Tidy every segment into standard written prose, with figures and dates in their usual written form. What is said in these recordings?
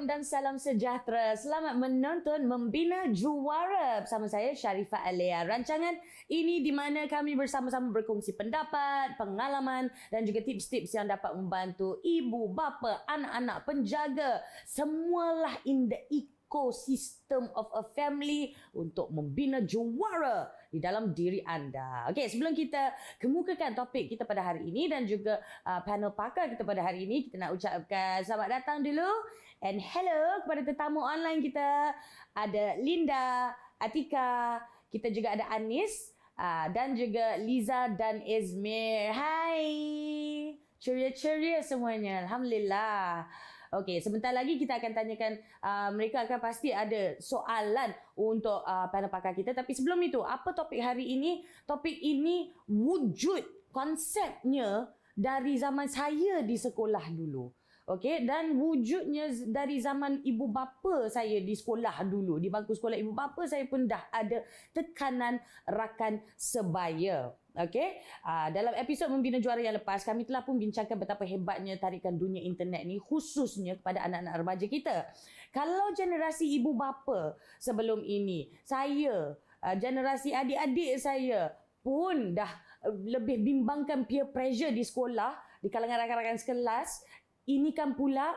Assalamualaikum dan salam sejahtera. Selamat menonton Membina Juara bersama saya Sharifah Alia. Rancangan ini di mana kami bersama-sama berkongsi pendapat, pengalaman dan juga tips-tips yang dapat membantu ibu, bapa, anak-anak, penjaga, semualah in the ecosystem of a family untuk membina juara di dalam diri anda. Okey, sebelum kita kemukakan topik kita pada hari ini dan juga panel pakar kita pada hari ini, kita nak ucapkan selamat datang dulu and hello kepada tetamu online kita. Ada Linda, Atika, kita juga ada Anis dan juga Liza dan Izmir. Hai, ceria-ceria semuanya. Alhamdulillah. Okey, sebentar lagi kita akan tanyakan, mereka akan pasti ada soalan untuk panel pakar kita. Tapi sebelum itu, apa topik hari ini? Topik ini wujud konsepnya dari zaman saya di sekolah dulu. Okey, dan wujudnya dari zaman ibu bapa saya di sekolah dulu. Di bangku sekolah ibu bapa saya pun dah ada tekanan rakan sebaya. Okey, dalam episod Membina Juara yang lepas, kami telah pun bincangkan betapa hebatnya tarikan dunia internet ni khususnya kepada anak-anak remaja kita. Kalau generasi ibu bapa sebelum ini, saya, generasi adik-adik saya pun dah lebih bimbangkan peer pressure di sekolah, di kalangan rakan-rakan sekelas. Ini kan pula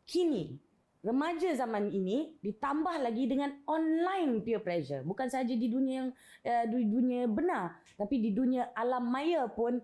kini remaja zaman ini ditambah lagi dengan online peer pressure. Bukan saja di dunia yang di dunia benar, tapi di dunia alam maya pun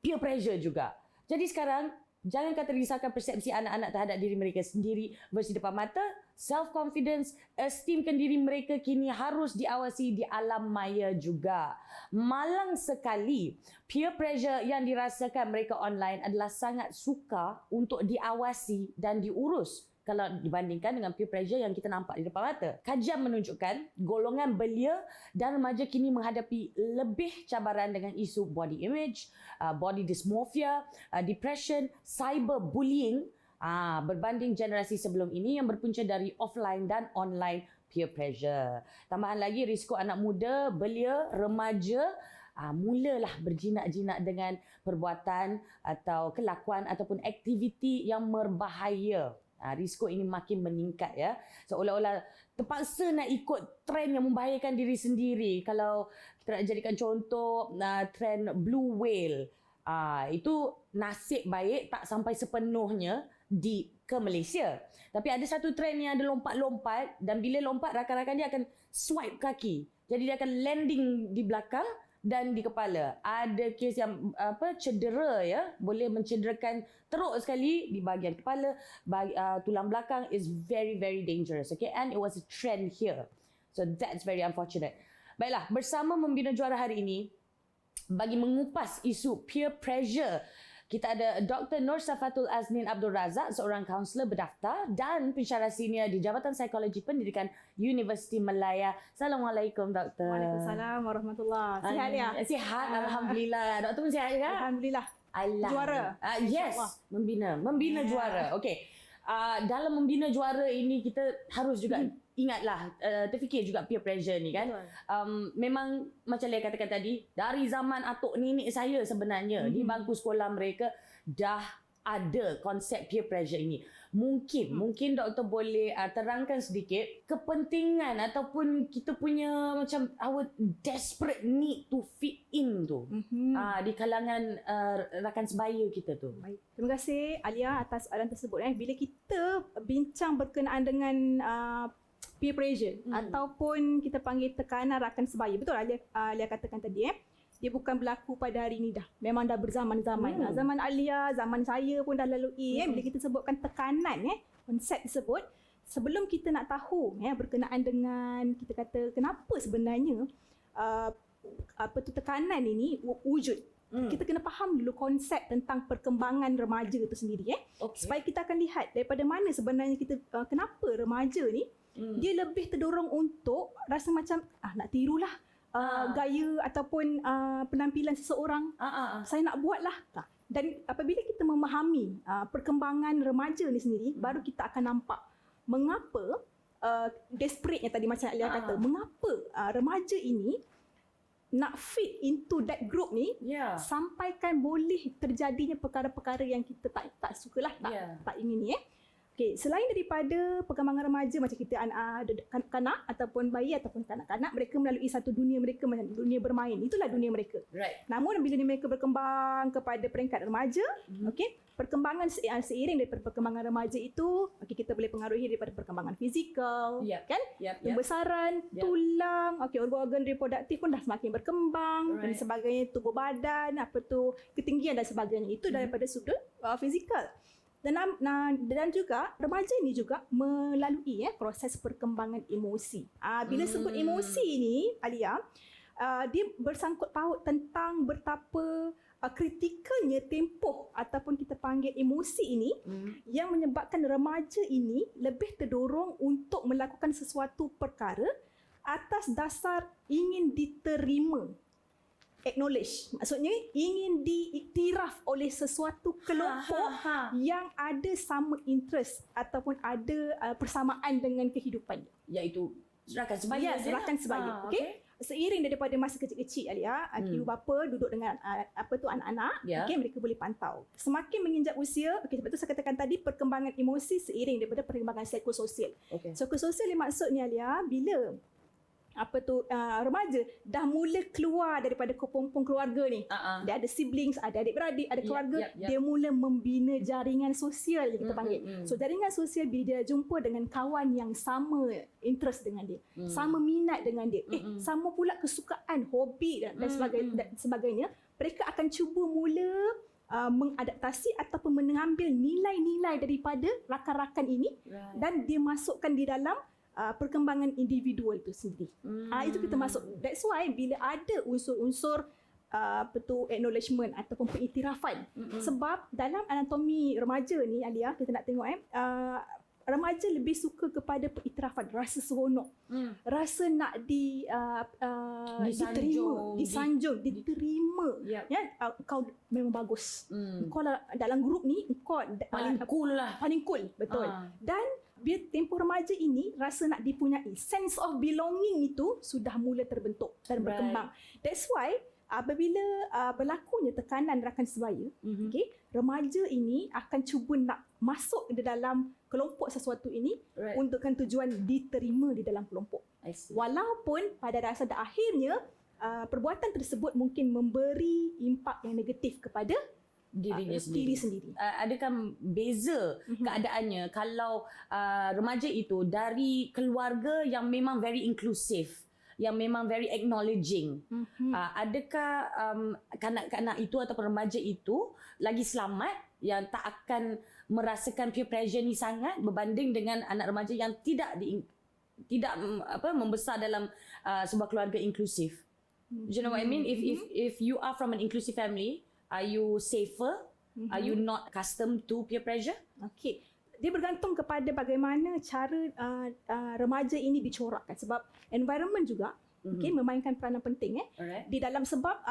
peer pressure juga. Jadi sekarang jangan kata risaukan persepsi anak-anak terhadap diri mereka sendiri versi depan mata. Self confidence, esteemkan diri mereka kini harus diawasi di alam maya juga. Malang sekali peer pressure yang dirasakan mereka online adalah sangat sukar untuk diawasi dan diurus kalau dibandingkan dengan peer pressure yang kita nampak di depan mata. Kajian menunjukkan golongan belia dan remaja kini menghadapi lebih cabaran dengan isu body image, body dysmorphia, depression, cyberbullying berbanding generasi sebelum ini yang berpunca dari offline dan online peer pressure. Tambahan lagi, risiko anak muda, belia, remaja mulalah berjinak-jinak dengan perbuatan atau kelakuan ataupun aktiviti yang berbahaya. Risiko ini makin meningkat ya. Seolah-olah terpaksa nak ikut trend yang membahayakan diri sendiri. Kalau kita nak jadikan contoh trend blue whale, itu nasib baik tak sampai sepenuhnya ke Malaysia. Tapi ada satu trend yang ada lompat-lompat, dan bila lompat rakan-rakan dia akan swipe kaki. Jadi dia akan landing di belakang dan di kepala. Ada kes yang cedera ya, boleh mencederakan teruk sekali di bahagian kepala, tulang belakang is very very dangerous. Okay, and it was a trend here. So that's very unfortunate. Baiklah, bersama Membina Juara hari ini bagi mengupas isu peer pressure, kita ada Dr. Nur Safatul Aznin Abdul Razak, seorang kaunselor berdaftar dan pensyarah senior di Jabatan Psikologi Pendidikan Universiti Malaya. Assalamualaikum, Doktor. Waalaikumsalam warahmatullahi. Sihat ya? Sihat, Alhamdulillah. Doktor pun sihat juga? Alhamdulillah. Juara? Yes, Membina Juara. Okey. Dalam Membina Juara ini kita harus juga ingatlah, terfikir juga peer pressure ni kan. Memang macam Lia katakan tadi, dari zaman atuk nenek saya sebenarnya di bangku sekolah mereka dah ada konsep peer pressure ini. Mungkin doktor boleh terangkan sedikit kepentingan ataupun kita punya macam our desperate need to fit in tu di kalangan rakan sebaya kita tu. Baik. Terima kasih Alia atas soalan tersebut. Bila kita bincang berkenaan dengan peer pressure ataupun kita panggil tekanan rakan sebaya, betul Alia katakan tadi dia bukan berlaku pada hari ini dah. Memang dah berzaman-zaman. Zaman Alia, zaman saya pun dah lalui. Bila kita sebutkan tekanan, konsep tersebut, sebelum kita nak tahu berkenaan dengan, kita kata kenapa sebenarnya tekanan ini wujud. Kita kena faham dulu konsep tentang perkembangan remaja itu sendiri. Supaya kita akan lihat daripada mana sebenarnya kita, kenapa remaja ni dia lebih terdorong untuk rasa macam nak tirulah gaya ataupun penampilan seseorang. Saya nak buatlah. Dan apabila kita memahami perkembangan remaja ni sendiri, baru kita akan nampak mengapa desperate-nya tadi macam Alia kata, mengapa remaja ini nak fit into that group ni, sampaikan boleh terjadinya perkara-perkara yang kita tak sukalah, tak ingin ni. Okey, selain daripada perkembangan remaja macam kita kanak ataupun bayi ataupun kanak-kanak, mereka melalui satu dunia mereka, dunia bermain. Itulah dunia mereka. Right. Namun bila mereka berkembang kepada peringkat remaja, okey, perkembangan seiring daripada perkembangan remaja itu, okey, kita boleh pengaruhi daripada perkembangan fizikal, kan? Pembesaran tulang, okey, organ-organ reproduktif pun dah semakin berkembang dan sebagainya, tubuh badan, ketinggian dan sebagainya. Itu daripada sudut fizikal. Dan juga remaja ini juga melalui proses perkembangan emosi. Bila sebut emosi ni, Alia, dia bersangkut paut tentang betapa kritikalnya tempoh ataupun kita panggil emosi ini yang menyebabkan remaja ini lebih terdorong untuk melakukan sesuatu perkara atas dasar ingin diterima. Acknowledge, maksudnya ingin diiktiraf oleh sesuatu kelompok yang ada sama interest ataupun ada persamaan dengan kehidupannya, iaitu rakan sebaya. Rakan sebaya. Okey. Seiring daripada masa kecil-kecil, Alia, ibu bapa duduk dengan anak-anak, okey, mereka boleh pantau. Semakin menginjak usia, okey, sebab tu saya katakan tadi perkembangan emosi seiring daripada perkembangan psikososial. Psikososial ni maksudnya, Alia, bila remaja dah mula keluar daripada kepompong keluarga ni. Dia ada siblings, ada adik-beradik, ada keluarga. Dia mula membina jaringan sosial kita panggil. So jaringan sosial bila dia jumpa dengan kawan yang sama interest dengan dia, sama minat dengan dia, sama pula kesukaan, hobi dan sebagainya, mereka akan cuba mula mengadaptasi ataupun mengambil nilai-nilai daripada rakan-rakan ini dan dia masukkan di dalam perkembangan individual itu sendiri. Itu kita masuk. That's why bila ada unsur-unsur acknowledgement ataupun pengiktirafan. Sebab dalam anatomi remaja ni, Alia, kita nak tengok remaja lebih suka kepada pengiktirafan, rasa seronok, rasa nak disanjung, diterima. Kau memang bagus. Kau dalam grup ni kau paling cool, betul. Dan bila tempoh remaja ini rasa nak dipunyai, sense of belonging itu sudah mula terbentuk dan berkembang. That's why apabila berlakunya tekanan rakan sebaya, remaja ini akan cuba nak masuk di dalam kelompok sesuatu ini untukkan tujuan diterima di dalam kelompok. Walaupun pada dasar akhirnya perbuatan tersebut mungkin memberi impak yang negatif kepada diri sendiri. Adakah beza keadaannya kalau remaja itu dari keluarga yang memang very inclusive, yang memang very acknowledging? Adakah kanak-kanak itu atau remaja itu lagi selamat, yang tak akan merasakan peer pressure ni sangat berbanding dengan anak remaja yang tidak membesar dalam sebuah keluarga inklusif? You know what I mean? If you are from an inclusive family, are you safer? Are you not accustomed to peer pressure? Okey. Dia bergantung kepada bagaimana cara remaja ini dicorakkan. Sebab environment juga memainkan peranan penting di dalam, sebab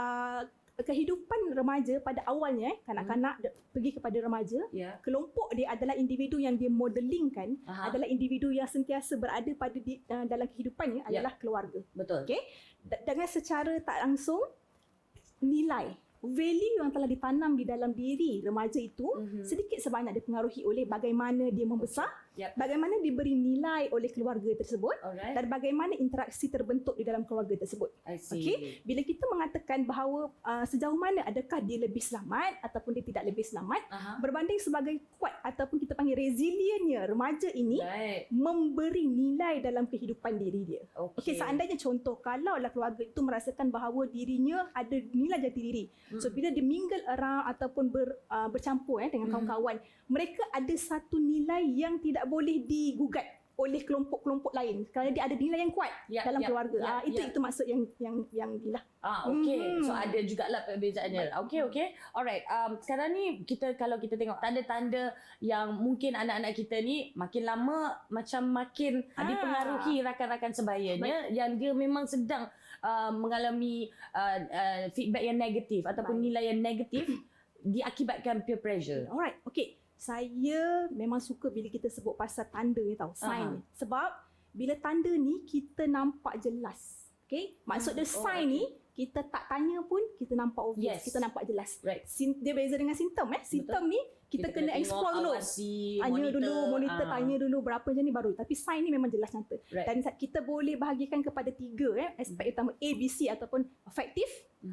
kehidupan remaja pada awalnya, kanak-kanak pergi kepada remaja, kelompok dia adalah individu yang dia modelingkan, adalah individu yang sentiasa berada pada dalam kehidupannya adalah keluarga. Betul. Okey. Dengan secara tak langsung, nilai, value yang telah ditanam di dalam diri remaja itu sedikit sebanyak dipengaruhi oleh bagaimana dia membesar, bagaimana diberi nilai oleh keluarga tersebut, dan bagaimana interaksi terbentuk di dalam keluarga tersebut. Okey, bila kita mengatakan bahawa sejauh mana adakah dia lebih selamat ataupun dia tidak lebih selamat, berbanding sebagai kuat ataupun kita panggil resilientnya remaja ini memberi nilai dalam kehidupan diri dia. Okey, seandainya contoh kalaulah keluarga itu merasakan bahawa dirinya ada nilai jati diri, so bila dia mingle around ataupun bercampur dengan kawan-kawan, mereka ada satu nilai yang tidak boleh digugat oleh kelompok-kelompok lain kerana dia ada nilai yang kuat dalam keluarga. Itu maksud yang inilah. Okey. So ada jugalah perbezaannya. Okey. Alright. Sekarang ni kalau kita tengok tanda-tanda yang mungkin anak-anak kita ni makin lama macam makin dipengaruhi rakan-rakan sebayanya yang dia memang sedang mengalami feedback yang negatif ataupun nilai yang negatif diakibatkan peer pressure. Alright. Okey. Saya memang suka bila kita sebut pasal tanda ni tau, sign ni. Sebab bila tanda ni kita nampak jelas. Okey? Maksud dia sign ni kita tak tanya pun kita nampak obvious, Yes. kita nampak jelas. Right. Dia beza dengan simptom Simptom ni kita kena tengok, explore dulu. awasi, Tanya dulu, monitor, Ah. tanya dulu berapa je ni baru. Tapi sign ni memang jelas nyata. Right. Dan kita boleh bahagikan kepada 3 aspek utama A, B, C ataupun affective,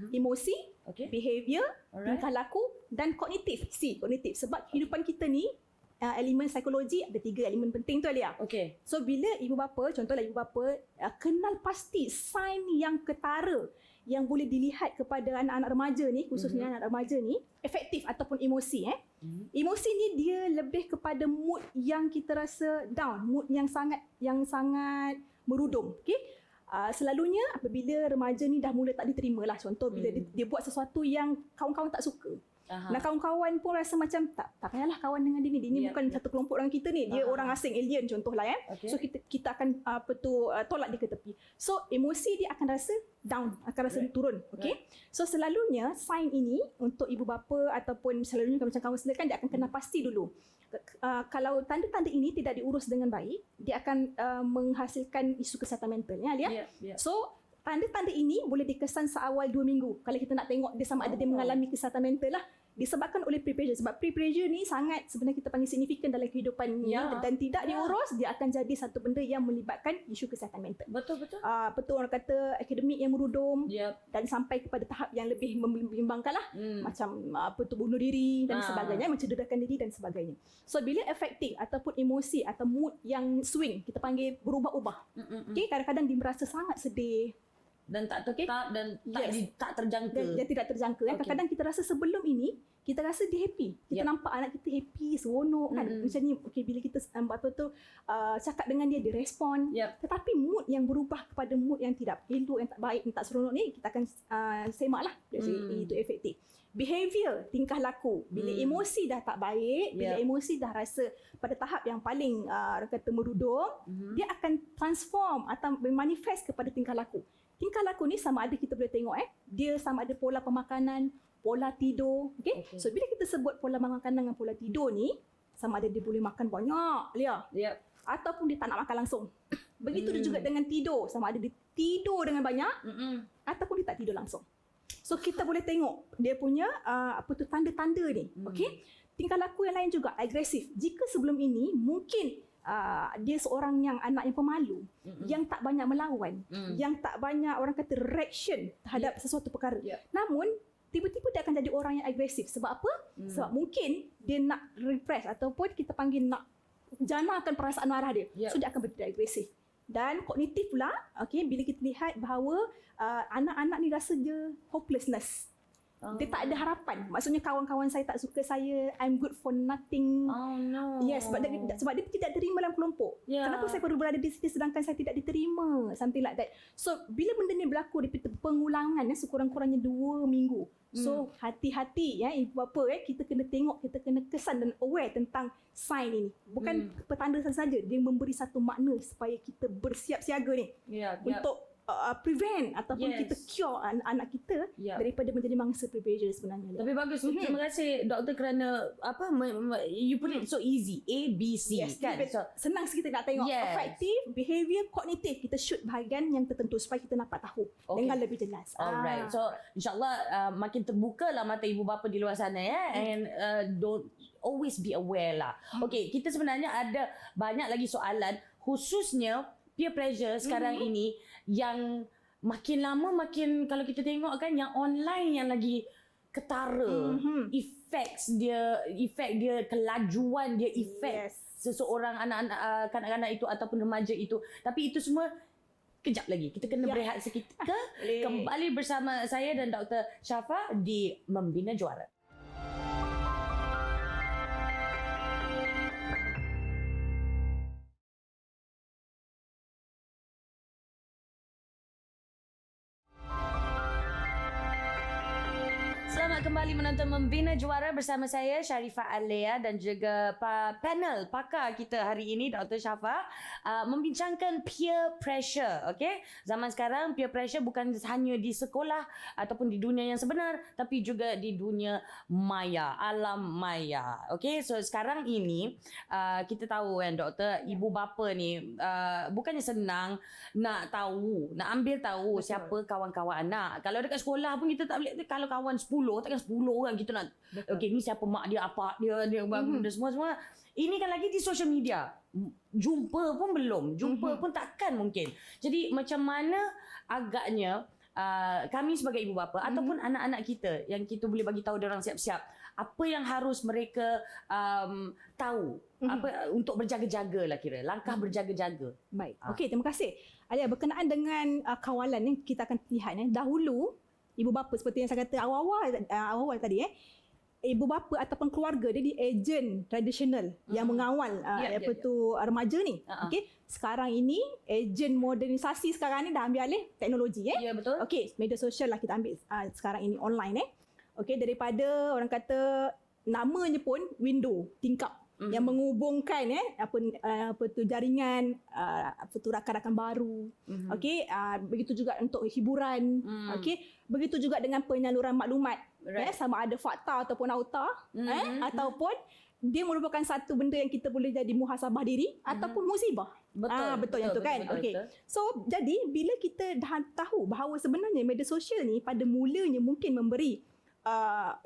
emosi, Okay. behavior, Alright. tingkah laku dan kognitif. C, kognitif. Sebab kehidupan kita ni elemen psikologi ada 3 elemen penting tu Alia. Okay. So bila ibu bapa, contohlah ibu bapa kenal pasti sign yang ketara yang boleh dilihat kepada anak-anak remaja ni, khususnya anak remaja ni, efektif ataupun emosi Emosi ni dia lebih kepada mood yang kita rasa down, mood yang sangat merudum. Okey. Selalunya apabila remaja ni dah mula tak diterima lah, contoh bila dia buat sesuatu yang kawan-kawan tak suka. Dan kawan-kawan pun rasa macam tak payahlah kawan dengan dia ni. Dia ni bukan satu kelompok dengan kita ni. Dia orang asing, alien contohlah Okay. So kita akan tolak dia ke tepi. So emosi dia akan rasa down, akan rasa turun. Okay. So selalunya sign ini untuk ibu bapa ataupun selalunya macam kaunselor kan dia akan kena pasti dulu. Kalau tanda-tanda ini tidak diurus dengan baik, dia akan menghasilkan isu kesihatan mental Alia. Yeah. So tanda-tanda ini boleh dikesan seawal 2 minggu. Kalau kita nak tengok dia sama ada dia mengalami kesihatan mental lah. Disebabkan oleh pre-pressure. Sebab pre-pressure ni sangat sebenarnya kita panggil signifikan dalam kehidupan ni. Dan tidak diurus, dia akan jadi satu benda yang melibatkan isu kesihatan mental. Betul. Betul orang kata akademik yang merudum. Yep. Dan sampai kepada tahap yang lebih membimbangkan lah. Macam bunuh diri dan sebagainya. Mencederakan diri dan sebagainya. So bila efektif ataupun emosi atau mood yang swing, kita panggil berubah-ubah. Okay, kadang-kadang dia merasa sangat sedih. Dan tak tetap dan tak terjangka. Dia tidak terjangka. Kadang-kadang kita rasa sebelum ini kita rasa dia happy. Kita nampak anak kita happy, seronok kan. Macam ni bila kita cakap dengan dia respon. Tetapi mood yang berubah kepada mood yang tidak elok, yang tak baik, yang tak seronok ni kita akan semak lah. Itu efektif. Behavior, tingkah laku. Bila emosi dah tak baik, bila emosi dah rasa pada tahap yang paling orang kata merudum, dia akan transform atau manifest kepada tingkah laku. Tingkah laku ni sama ada kita boleh tengok dia sama ada pola pemakanan, pola tidur. Okay? So bila kita sebut pola makanan dengan pola tidur ni, sama ada dia boleh makan banyak, ataupun dia tak nak makan langsung. Begitu juga dengan tidur, sama ada dia tidur dengan banyak ataupun dia tak tidur langsung. So kita boleh tengok dia punya tanda-tanda ni. Okay? Tingkah laku yang lain juga agresif. Jika sebelum ini mungkin dia seorang yang anak yang pemalu, yang tak banyak melawan, yang tak banyak orang kata reaction terhadap sesuatu perkara. Namun tiba-tiba dia akan jadi orang yang agresif. Sebab apa? Sebab mungkin dia nak repress ataupun kita panggil nak janakan perasaan marah dia. So dia akan bertindak agresif. Dan kognitif pula, bila kita lihat bahawa anak-anak ni rasa dia hopelessness. Dia tak ada harapan. Maksudnya kawan-kawan saya tak suka saya, I'm good for nothing. Oh no. Yes, sebab dia tidak terima dalam kelompok. Kenapa saya perlu berada di sini sedangkan saya tidak diterima? Something like that. So bila benda ni berlaku di pengulangan sekurang-kurangnya 2 minggu. So hati-hati ibu bapa kita kena tengok, kita kena kesan dan aware tentang sign ini. Bukan petanda saja, dia memberi satu makna supaya kita bersiap siaga ni untuk prevent ataupun kita cure anak kita daripada menjadi mangsa pre-pressure sebenarnya. Tapi bagus. Terima kasih doktor kerana you put it so easy. A, B, C. Kan? So, senang sikit nak tengok. Affective, behavior, kognitif. Kita shoot bahagian yang tertentu supaya kita dapat tahu dengan lebih jelas. Alright. So insyaAllah makin terbuka lah mata ibu bapa di luar sana and don't always be aware lah. Okay, kita sebenarnya ada banyak lagi soalan khususnya peer pressure sekarang ini yang makin lama makin, kalau kita tengok kan yang online yang lagi ketara. Effect dia, kelajuan dia, seseorang anak-anak kanak-kanak itu ataupun remaja itu. Tapi itu semua kejap lagi. Kita kena berehat seketika. Kembali bersama saya dan Dr. Syafa di Membina Juara. Selamat kembali kembali menonton Membina Juara bersama saya Sharifah Alea dan juga panel pakar kita hari ini Dr. Syafa membincangkan peer pressure. Okey, zaman sekarang peer pressure bukan hanya di sekolah ataupun di dunia yang sebenar, tapi juga di dunia maya, alam maya. Okey, so sekarang ini kita tahu kan doktor, ibu bapa ni bukannya senang nak ambil tahu Betul. siapa kawan-kawan anak. Kalau dekat sekolah pun kita tak boleh, kalau kawan 10, takkan 10 orang kita nak, okey ni siapa mak dia, apa dia dan semua. Ini kan lagi di social media. Jumpa pun belum, pun takkan mungkin. Jadi macam mana agaknya kami sebagai ibu bapa ataupun anak-anak kita yang kita boleh bagi tahu diorang siap-siap apa yang harus mereka tahu, apa untuk berjaga-jaga lah kira, langkah berjaga-jaga. Baik. Okey, terima kasih. Alia, berkenaan dengan kawalan ni kita akan lihat dahulu ibu bapa seperti yang saya kata awal tadi ibu bapa ataupun keluarga dia di ejen tradisional yang mengawal remaja ni. Okey, sekarang ini ejen modernisasi sekarang ni dah ambil alih teknologi Ya, betul. Okey, media sosial lah kita ambil sekarang ini online Okey, daripada orang kata namanya pun window tingkap yang menghubungkan jaringan rakan-rakan baru. Okey, begitu juga untuk hiburan. Okey, begitu juga dengan penyaluran maklumat. Sama ada fakta ataupun auta ataupun dia merupakan satu benda yang kita boleh jadi muhasabah diri ataupun musibah. Betul yang tu kan. Okey. So jadi bila kita dah tahu bahawa sebenarnya media sosial ni pada mulanya mungkin memberi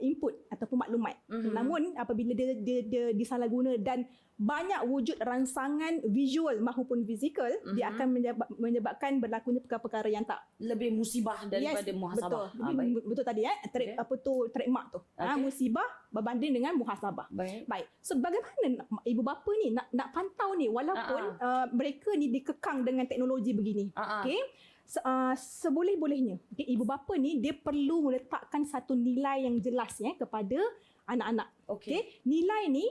input ataupun maklumat. Namun apabila dia disalahguna dan banyak wujud rangsangan visual maupun fizikal, dia akan menyebabkan berlakunya perkara-perkara yang tak lebih musibah daripada muhasabah. Betul tadi trademark tu. Musibah berbanding dengan muhasabah. Baik. So bagaimana ibu bapa ni nak pantau ni walaupun mereka ni dikekang dengan teknologi begini. Okey. Seboleh-bolehnya ibu bapa ni dia perlu meletakkan satu nilai yang jelas kepada anak-anak. Okey. Nilai ni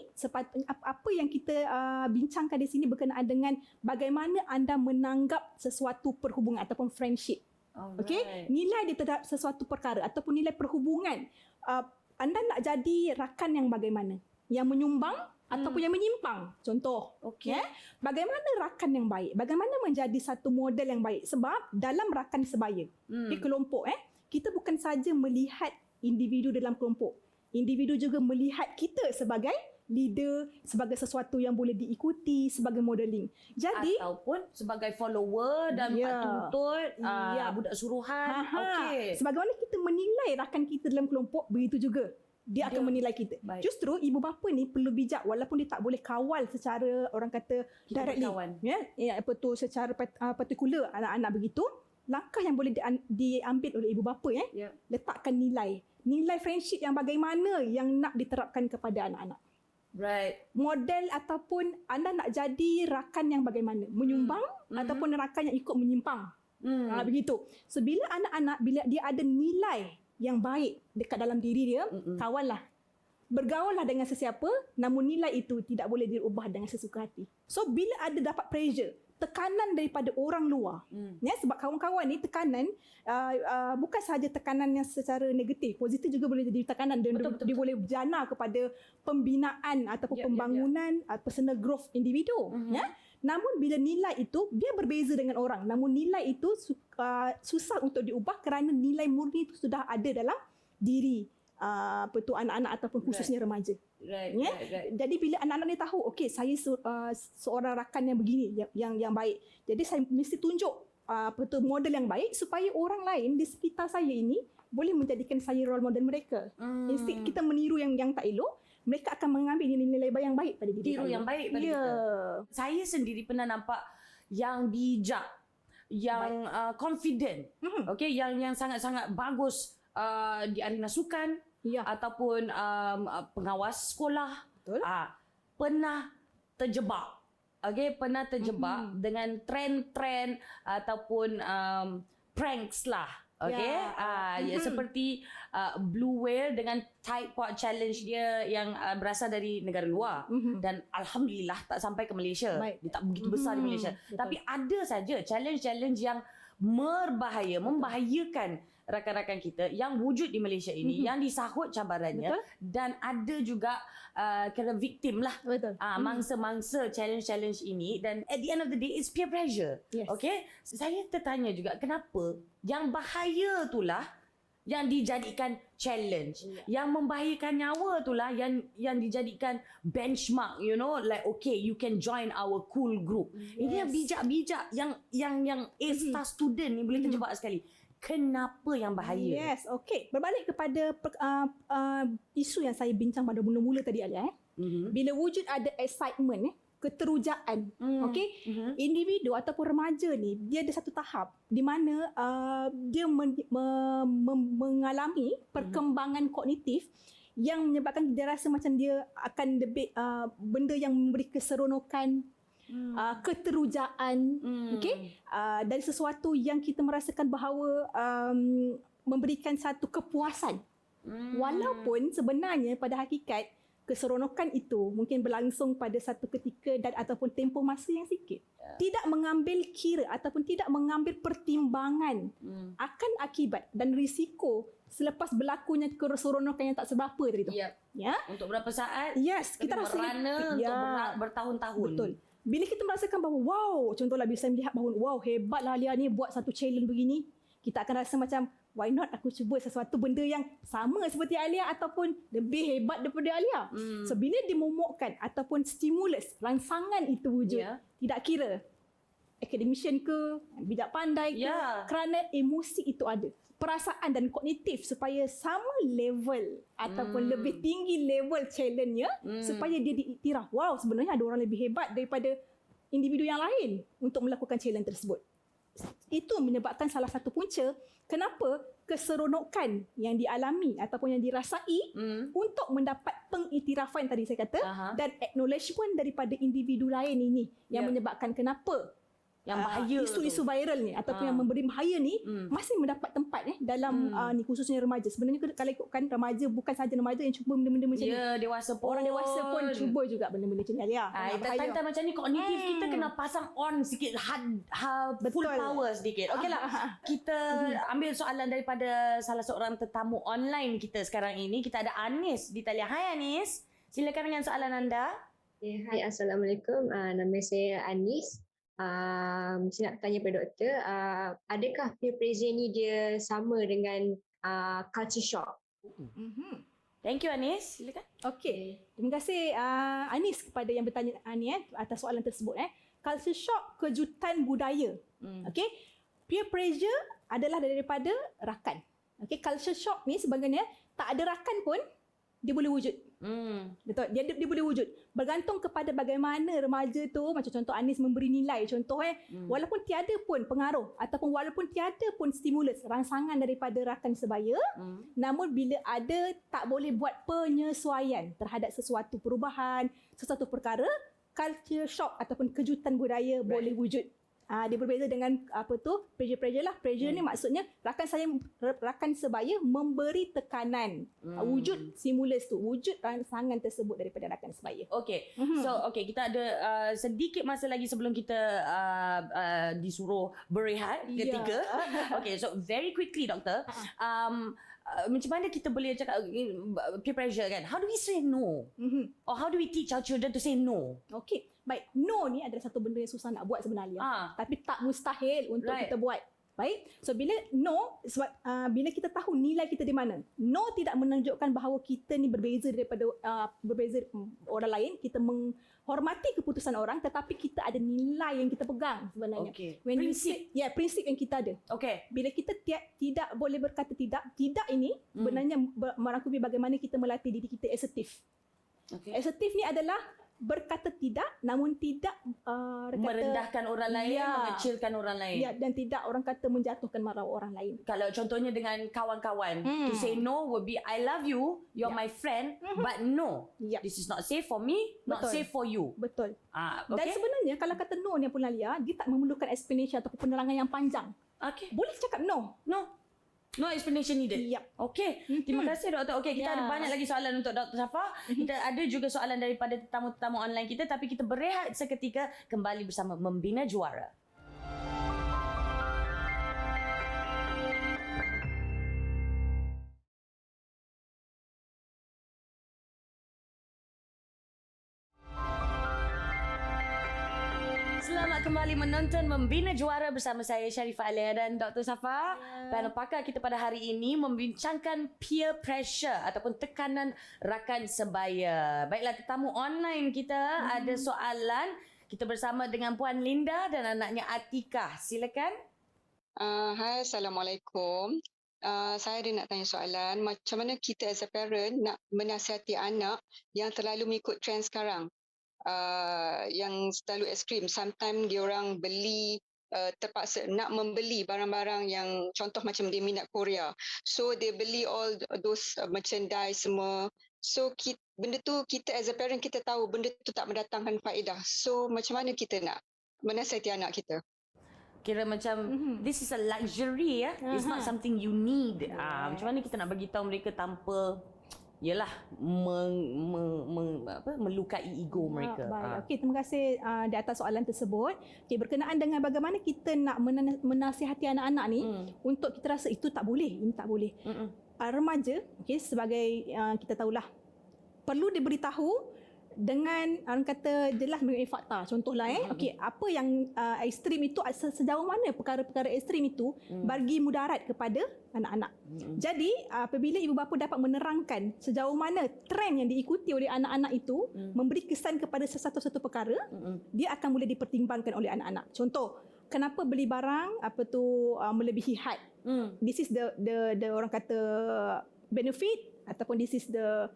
apa yang kita bincangkan di sini berkenaan dengan bagaimana anda menanggap sesuatu perhubungan ataupun friendship. Okey. Nilai dia terhadap sesuatu perkara ataupun nilai perhubungan. Anda nak jadi rakan yang bagaimana? Yang menyumbang ataupun yang menyimpang. Contoh, bagaimana rakan yang baik? Bagaimana menjadi satu model yang baik? Sebab dalam rakan sebaya, di kelompok, kita bukan saja melihat individu dalam kelompok. Individu juga melihat kita sebagai leader, sebagai sesuatu yang boleh diikuti, sebagai modeling. Jadi ataupun sebagai follower dan tuntut, budak suruhan. Okey. Sebagaimana kita menilai rakan kita dalam kelompok, begitu juga dia akan menilai kita. Baik. Justru ibu bapa ni perlu bijak walaupun dia tak boleh kawal secara orang kata kita directly. Secara partikular anak-anak begitu. Langkah yang boleh diambil oleh ibu bapa letakkan nilai friendship yang bagaimana yang nak diterapkan kepada anak-anak. Right. Model ataupun anda nak jadi rakan yang bagaimana? Menyumbang ataupun rakan yang ikut menyimpang. Begitu. So bila anak-anak bila dia ada nilai yang baik dekat dalam diri dia, kawanlah. Bergaullah dengan sesiapa, namun nilai itu tidak boleh diubah dengan sesuka hati. So bila ada dapat pressure, tekanan daripada orang luar, sebab kawan-kawan ni tekanan bukan sahaja tekanan yang secara negatif, positif juga boleh jadi tekanan dan dia boleh berjana kepada pembinaan ataupun pembangunan personal growth individu. Namun bila nilai itu dia berbeza dengan orang, namun nilai itu susah untuk diubah kerana nilai murni itu sudah ada dalam diri anak-anak ataupun khususnya remaja. Right. Jadi bila anak-anak ni tahu, okey saya seorang rakan yang begini yang baik. Jadi saya mesti tunjuk model yang baik supaya orang lain di sekitar saya ini boleh menjadikan saya role model mereka. Instead kita meniru yang tak elok, mereka akan mengambil nilai yang baik pada diri saya. Yang baik pada kita. Saya sendiri pernah nampak yang bijak, yang confident, okey, yang sangat-sangat bagus di arena sukan ataupun pengawas sekolah. Betul. Pernah terjebak. Okey, pernah terjebak dengan trend-trend ataupun pranks lah. Okey, seperti Blue Whale dengan Tide Pod Challenge dia yang berasal dari negara luar dan alhamdulillah tak sampai ke Malaysia. Dia tak begitu besar di Malaysia. Betul. Tapi ada saja challenge-challenge yang membahayakan rakan-rakan kita yang wujud di Malaysia ini, yang disahut cabarannya. Betul. Dan ada juga kena victim lah. Betul. Mangsa-mangsa challenge-challenge ini, dan at the end of the day it's peer pressure. Yes. Okay? Saya tertanya juga kenapa yang bahaya itulah yang dijadikan challenge. Yang membahayakan nyawa itulah yang dijadikan benchmark, like okay, you can join our cool group. Ini yang bijak-bijak, yang A-star student ni boleh terjebak sekali. Kenapa yang bahaya? Yes, okay. Berbalik kepada isu yang saya bincang pada mula-mula tadi Alia. Bila wujud ada excitement, keterujaan, okay? Individu ataupun remaja ni, dia ada satu tahap di mana dia mengalami perkembangan kognitif yang menyebabkan dia rasa macam dia akan lebih benda yang memberi keseronokan, keterujaan, okay? Dari sesuatu yang kita merasakan bahawa memberikan satu kepuasan. Walaupun sebenarnya pada hakikat keseronokan itu mungkin berlangsung pada satu ketika dan ataupun tempoh masa yang sikit. Tidak mengambil kira ataupun tidak mengambil pertimbangan akan akibat dan risiko selepas berlakunya keseronokan yang tak seberapa tadi tu. Ya. Untuk berapa saat? Yes, kita rasa merana untuk bertahun-tahun. Betul. Bila kita merasakan bahawa wow, contohlah bila saya melihat bahawa wow, hebatlah Alia ni buat satu challenge begini, kita akan rasa macam why not aku cuba sesuatu benda yang sama seperti Alia ataupun lebih hebat daripada Alia. So bila dimomokkan ataupun stimulus, rangsangan itu wujud, tidak kira academician ke, bijak pandai ke, kerana emosi itu ada. Perasaan dan kognitif supaya sama level ataupun lebih tinggi level challenge-nya supaya dia diiktiraf. Wow, sebenarnya ada orang lebih hebat daripada individu yang lain untuk melakukan challenge tersebut. Itu menyebabkan salah satu punca kenapa keseronokan yang dialami ataupun yang dirasai untuk mendapat pengiktirafan tadi saya kata dan acknowledgement daripada individu lain ini yang menyebabkan kenapa yang bahaya isu-isu viral ni ataupun yang memberi bahaya ni masih mendapat tempat dalam ni khususnya remaja. Sebenarnya kalau ikutkan remaja bukan sahaja remaja yang cuba benda-benda macam ni. Dewasa pun. Orang dewasa pun cuba juga benda-benda macam ni. Time-time macam ni kognitif kita kena pasang on sikit, full power sedikit. Okeylah. Kita ambil soalan daripada salah seorang tetamu online kita sekarang ini. Kita ada Anis di talian. Hai Anis. Silakan dengan soalan anda. Hai, Assalamualaikum. Nama saya Anis. Saya nak tanya pada doktor, adakah peer pressure ni dia sama dengan culture shock? Thank you Anis. Silakan. Okey. Terima kasih Anis kepada yang bertanya ni atas soalan tersebut. Culture shock, kejutan budaya. Okey. Peer pressure adalah daripada rakan. Okey, culture shock ni sebenarnya tak ada rakan pun dia boleh wujud. Betul. Dia boleh wujud. Bergantung kepada bagaimana remaja tu, macam contoh Anis memberi nilai contoh walaupun tiada pun pengaruh ataupun walaupun tiada pun stimulus, rangsangan daripada rakan sebaya, namun bila ada tak boleh buat penyesuaian terhadap sesuatu perubahan, sesuatu perkara, culture shock ataupun kejutan budaya boleh wujud. Dia berbeza dengan pressure lah. Pressure ni maksudnya rakan sebaya memberi tekanan, wujud stimulus tu, wujud rangsangan tersebut daripada rakan sebaya. Okay. So kita ada sedikit masa lagi sebelum kita disuruh berehat ketika. Okay, so very quickly doktor, macam mana kita boleh cakap peer pressure kan? How do we say no? Or how do we teach our children to say no? Okay, baik. No ni adalah satu benda yang susah nak buat sebenarnya. Tapi tak mustahil untuk kita buat. Baik. So bila no, sebab bila kita tahu nilai kita di mana. No tidak menunjukkan bahawa kita ni berbeza daripada orang lain. Kita menghormati keputusan orang, tetapi kita ada nilai yang kita pegang sebenarnya. Prinsip. Prinsip yang kita ada. Bila kita tidak boleh berkata tidak ini sebenarnya merangkumi bagaimana kita melatih diri kita asertif. Asertif ni adalah berkata tidak namun tidak merendahkan orang lain, mengecilkan orang lain. Dan tidak orang kata menjatuhkan marah orang lain. Kalau contohnya dengan kawan-kawan, to say no would be I love you, you're my friend, but no. This is not safe for me, not safe for you. Betul. Dan sebenarnya kalau kata no ni pun Alia, dia tak memerlukan explanation ataupun penerangan yang panjang. Boleh cakap no. No explanation needed. Okay. Terima kasih doktor. Okay, kita ada banyak lagi soalan untuk Dr. Safa. Kita ada juga soalan daripada tetamu-tetamu online kita, tapi kita berehat seketika, kembali bersama Membina Juara. kembali menonton Membina Juara bersama saya Sharifah Alia dan Dr. Safa. Panel pakar kita pada hari ini membincangkan peer pressure ataupun tekanan rakan sebaya. Baiklah, tetamu online kita ada soalan. Kita bersama dengan Puan Linda dan anaknya Atika. Silakan. Hai, Assalamualaikum. Saya ada nak tanya soalan, macam mana kita as a parent nak menasihati anak yang terlalu mengikut trend sekarang? Yang terlalu ekstrim. Sometimes diorang beli, terpaksa nak membeli barang-barang yang contoh macam dia minat Korea. So, they beli all those merchandise semua. So, benda tu kita as a parent kita tahu benda tu tak mendatangkan faedah. So, macam mana kita nak menasihati anak kita? Kira macam this is a luxury ya. It's not something you need. Macam mana kita nak bagi tahu mereka tanpa yalah melukai ego mereka. Baik. Okey, terima kasih di atas soalan tersebut. Okey, berkenaan dengan bagaimana kita nak menasihati anak-anak ni untuk kita rasa itu tak boleh, ini tak boleh. Remaja, okey, sebagai kita tahulah perlu diberitahu dengan orang kata jelas mengenai fakta. Contohlah okey, apa yang ekstrim itu, sejauh mana perkara-perkara ekstrim itu bagi mudarat kepada anak-anak. Jadi apabila ibu bapa dapat menerangkan sejauh mana trend yang diikuti oleh anak-anak itu memberi kesan kepada satu perkara, dia akan boleh dipertimbangkan oleh anak-anak. Contoh, kenapa beli barang melebihi had? This is the orang kata benefit ataupun this is the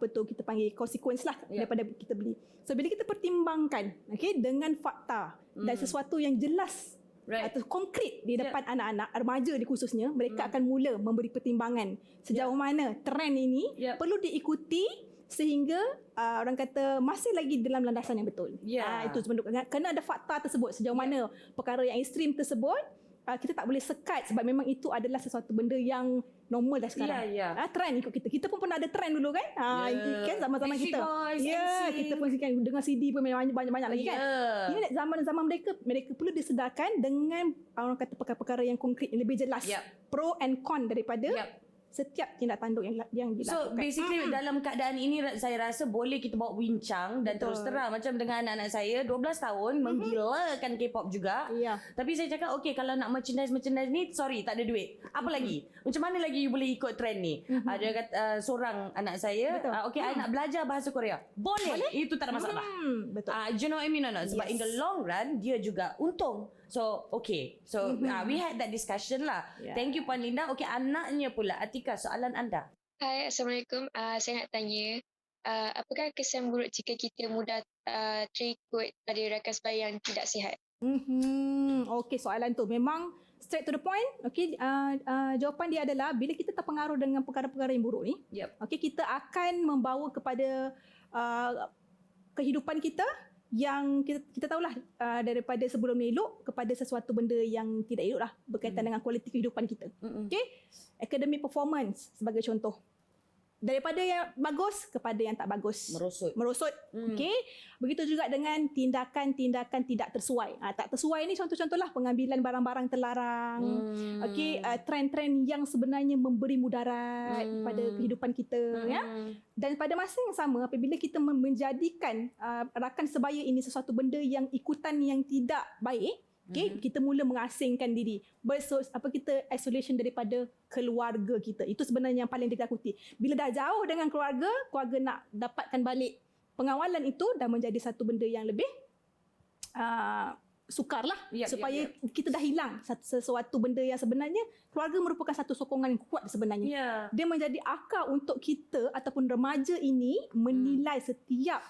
kita panggil consequence lah daripada kita beli. So bila kita pertimbangkan dengan fakta dan sesuatu yang jelas atau konkret di depan anak-anak, remaja ni khususnya, mereka akan mula memberi pertimbangan sejauh mana trend ini perlu diikuti sehingga orang kata masih lagi dalam landasan yang betul. Itu sebenarnya kena ada fakta tersebut sejauh mana perkara yang ekstrim tersebut kita tak boleh sekat sebab memang itu adalah sesuatu benda yang normal dah sekarang. Trend ikut kita. Kita pun pernah ada trend dulu kan? Kan zaman-zaman kita. Kita pun kan dengan CD pun banyak-banyak lagi kan. Ini zaman-zaman mereka perlu disedarkan dengan orang kata perkara-perkara yang konkret, yang lebih jelas. Pro and con daripada setiap tindak tanduk yang dilakukan. So basically dalam keadaan ini saya rasa boleh kita bawa bincang dan terus terang. Macam dengan anak-anak saya 12 tahun menggilakan K-pop juga. Tapi saya cakap okey, kalau nak merchandise ni sorry tak ada duit. Apa lagi? Macam mana lagi you boleh ikut trend ni? Ada kata seorang anak saya okey, I nak belajar bahasa Korea. Boleh. Itu tak ada masalah. Betul. You know what I mean or not? Sebab in the long run dia juga untung. So okay. So we had that discussion lah. Thank you Puan Linda. Okay, anaknya pula Atika, soalan anda. Hai, Assalamualaikum. Saya nak tanya, apakah kesan buruk jika kita mudah terikut pada rakan sebaya yang tidak sihat? Okey, soalan tu memang straight to the point. Okey, jawapan dia adalah bila kita terpengaruh dengan perkara-perkara yang buruk ni, okey, kita akan membawa kepada kehidupan kita yang kita tahulah daripada sebelum ni elok kepada sesuatu benda yang tidak elok lah berkaitan dengan kualiti kehidupan kita. Okey, academic performance sebagai contoh. Daripada yang bagus kepada yang tak bagus. Merosot. Okey. Begitu juga dengan tindakan-tindakan tidak tersesuai. Tak tersesuai ni contoh-contohlah pengambilan barang-barang terlarang. Okey, trend-trend yang sebenarnya memberi mudarat kepada kehidupan kita ya. Dan pada masa yang sama apabila kita menjadikan rakan sebaya ini sesuatu benda yang ikutan yang tidak baik, kita mula mengasingkan diri. Kita isolation daripada keluarga kita. Itu sebenarnya yang paling ditakuti. Bila dah jauh dengan keluarga nak dapatkan balik pengawalan itu dah menjadi satu benda yang lebih sukar lah. Supaya kita dah hilang sesuatu benda yang sebenarnya keluarga merupakan satu sokongan yang kuat sebenarnya. Dia menjadi akar untuk kita ataupun remaja ini menilai setiap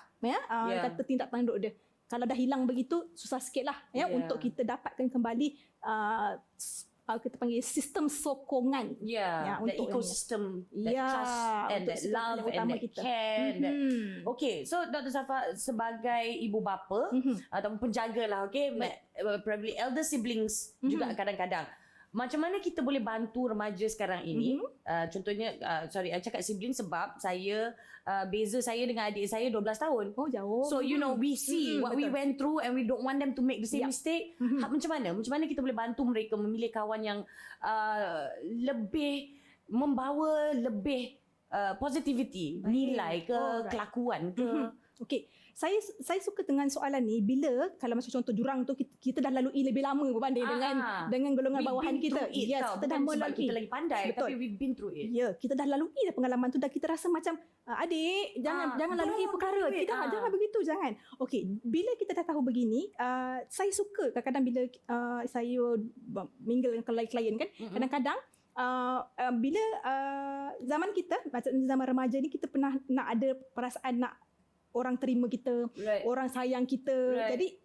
kata tindak tanduk dia. Kalau dah hilang begitu, susah sikit lah untuk kita dapatkan kembali kita panggil sistem sokongan. Untuk ecosystem, that trust and that love and that care. Okay, so Dr. Safa sebagai ibu bapa ataupun penjaga lah, probably elder siblings juga kadang-kadang. Macam mana kita boleh bantu remaja sekarang ini? Contohnya, I cakap sibling sebab saya, beza saya dengan adik saya 12 tahun. Oh, jauh. So, you know, we see what we went through and we don't want them to make the same mistake. Macam mana kita boleh bantu mereka memilih kawan yang lebih membawa lebih positivity, nilai ke kelakuan ke. Okey, saya suka dengan soalan ni bila kalau macam contoh jurang tu kita dah lalui lebih lama berbanding dengan golongan bawahan kita. Yes, kita dah melalui. Kita lagi pandai, betul. tapi we've been through it. Ya, kita dah lalui dah pengalaman tu, dah kita rasa macam adik jangan lalui perkara. Jangan begitu, jangan. Okey, bila kita dah tahu begini, saya suka kadang-kadang bila saya mingle dengan klien kan, kadang-kadang bila zaman kita, zaman remaja ni, kita pernah nak ada perasaan nak orang terima kita, orang sayang kita. Jadi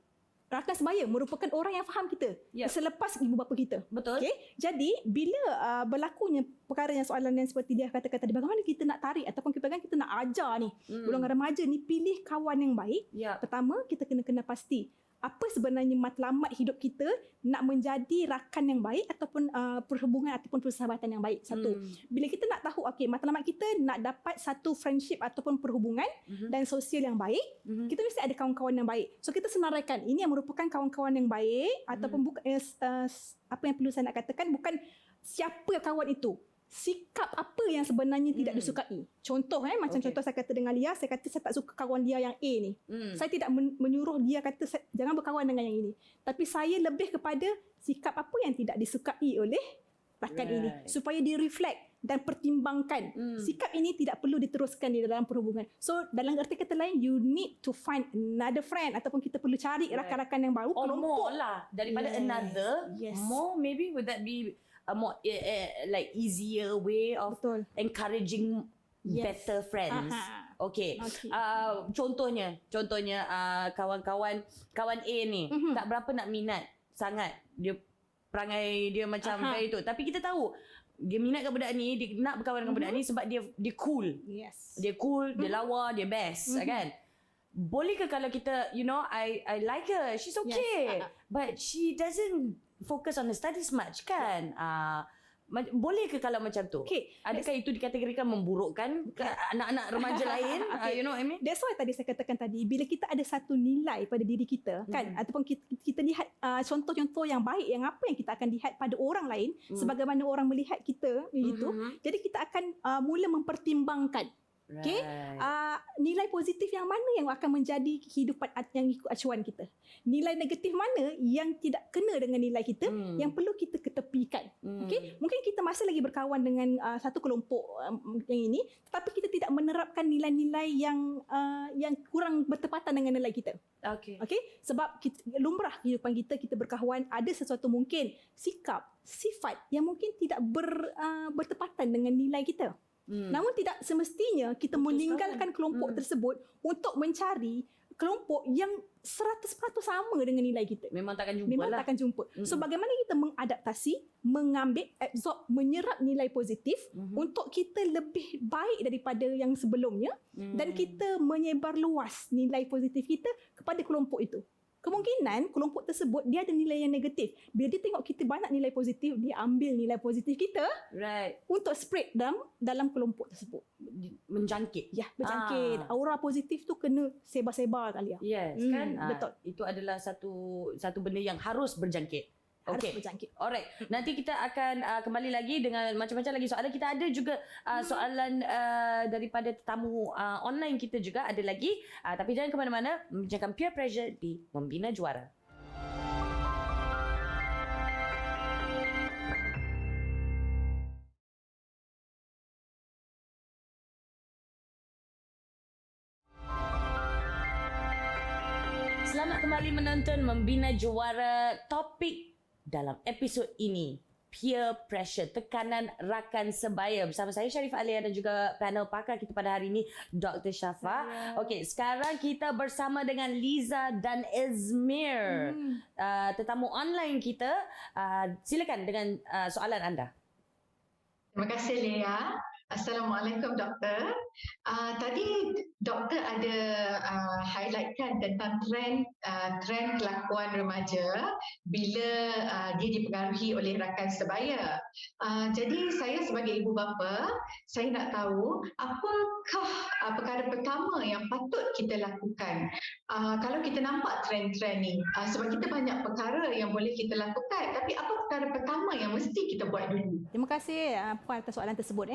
rakan sebaya merupakan orang yang faham kita selepas ibu bapa kita. Betul. Okay? Jadi bila berlakunya perkara yang soalan yang seperti dia kata tadi, bagaimana kita nak tarik ataupun kita nak ajar ni golongan remaja ni pilih kawan yang baik. Pertama, kita kena pasti apa sebenarnya matlamat hidup kita nak menjadi rakan yang baik ataupun perhubungan ataupun persahabatan yang baik. Satu, bila kita nak tahu matlamat kita nak dapat satu friendship ataupun perhubungan dan sosial yang baik, kita mesti ada kawan-kawan yang baik. So kita senaraikan ini yang merupakan kawan-kawan yang baik ataupun bukan apa yang perlu saya nak katakan, bukan siapa kawan itu, sikap apa yang sebenarnya tidak disukai. Contoh macam contoh saya kata dengan Lia, saya kata saya tak suka kawan Lia yang A ni. Saya tidak menyuruh dia kata jangan berkawan dengan yang ini. Tapi saya lebih kepada sikap apa yang tidak disukai oleh rakan ini, supaya dia reflect dan pertimbangkan. Sikap ini tidak perlu diteruskan di dalam perhubungan. So dalam erti kata lain, you need to find another friend ataupun kita perlu cari rakan-rakan yang baru, kelompok lah daripada another. More maybe would that be a more like easier way of encouraging better friends. Okay. Contohnya kawan A ni tak berapa nak minat sangat, dia perangai dia macam kayak itu, tapi kita tahu dia minat ke budak ni, dia nak berkawan dengan budak ni sebab dia cool. Dia cool, dia lawa, dia best, kan? Boleh ke kalau kita, I like her, she's okay, but she doesn't focus on the studies much, kan? Boleh ke kalau macam tu? Adakah itu dikategorikan memburukkan anak-anak remaja lain? You know what I mean? That's why tadi saya katakan tadi, bila kita ada satu nilai pada diri kita, kan, ataupun kita lihat contoh-contoh yang baik, yang apa yang kita akan lihat pada orang lain, sebagaimana orang melihat kita begitu, jadi kita akan mula mempertimbangkan. Okay, nilai positif yang mana yang akan menjadi kehidupan yang ikut acuan kita, nilai negatif mana yang tidak kena dengan nilai kita, yang perlu kita ketepikan. Okay, mungkin kita masih lagi berkawan dengan satu kelompok yang ini, tetapi kita tidak menerapkan nilai-nilai yang kurang bertepatan dengan nilai kita. Okay, sebab lumrah kehidupan kita berkawan, ada sesuatu mungkin sikap, sifat yang mungkin tidak bertepatan dengan nilai kita. Namun tidak semestinya kita meninggalkan kelompok tersebut untuk mencari kelompok yang 100% sama dengan nilai kita. Memang takkan jumpa. So bagaimana kita mengadaptasi, mengambil, absorb, menyerap nilai positif untuk kita lebih baik daripada yang sebelumnya, dan kita menyebar luas nilai positif kita kepada kelompok itu. Kemungkinan kelompok tersebut dia ada nilai yang negatif. Bila dia tengok kita banyak nilai positif, dia ambil nilai positif kita untuk spread dalam kelompok tersebut. Menjangkit. Berjangkit. Aura positif tu kena sebar-sebar kali. Yes, kan? Betul. Itu adalah satu benda yang harus berjangkit. Berjangkit. Alright. Nanti kita akan kembali lagi dengan macam-macam lagi soalan. Kita ada juga soalan daripada tetamu online kita juga ada lagi. Tapi jangan ke mana-mana, membincangkan peer pressure di Membina Juara. Selamat kembali menonton Membina Juara. Topik dalam episod ini, peer pressure, tekanan rakan sebaya. Bersama saya Sharifah Alia dan juga panel pakar kita pada hari ini, Dr. Syafa. Okey, sekarang kita bersama dengan Liza dan Izmir, tetamu online kita. Silakan dengan soalan anda. Terima kasih Lea. Assalamualaikum doktor. Tadi doktor ada highlightkan tentang trend kelakuan remaja bila dia dipengaruhi oleh rakan sebaya. Jadi saya sebagai ibu bapa, saya nak tahu apakah perkara pertama yang patut kita lakukan kalau kita nampak trend-trend ni. Sebab kita banyak perkara yang boleh kita lakukan, tapi apa perkara pertama yang mesti kita buat dulu? Terima kasih Puan atas soalan tersebut.